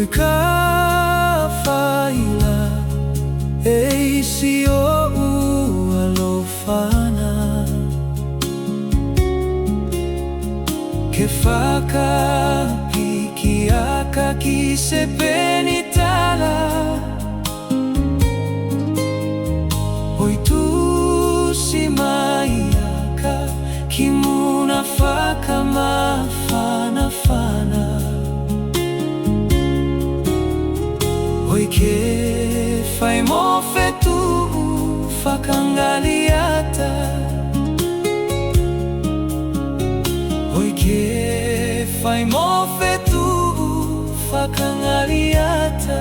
ka faila sio ualofana ke faka pikiaka kisepeni tala oi tusi maiaka kimuna faka mafana fana oi ke fai mofe tu fakangaliata oi ke fai mofe tu fakangaliata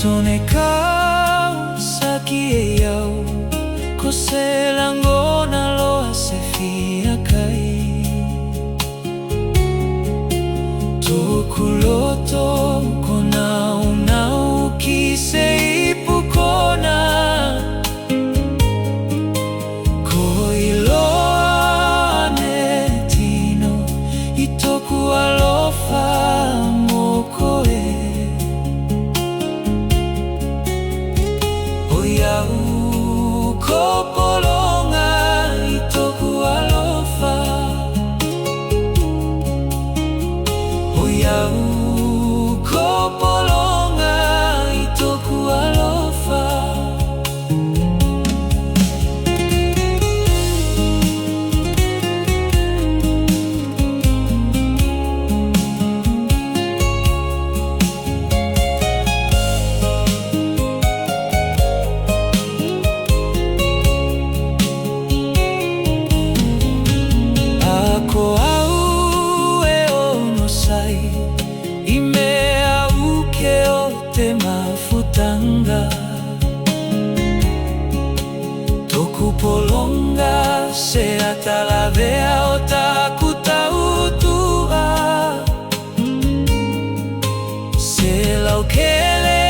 Sone kau saki au ko se langona loa se fia kai Tukuloto ko nau ki se ipu kona ko iloa ne tino itoku alofa moko Kopolonga itoku alofa Oyau kopolonga itoku alofa Ko au ono sai ime au ke o te mafutanga Toku polonga se atalavea o Taku tautua Se laukele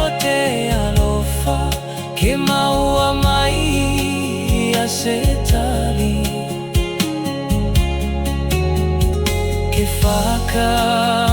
o te alofa ke maua mai a se tali Ke faka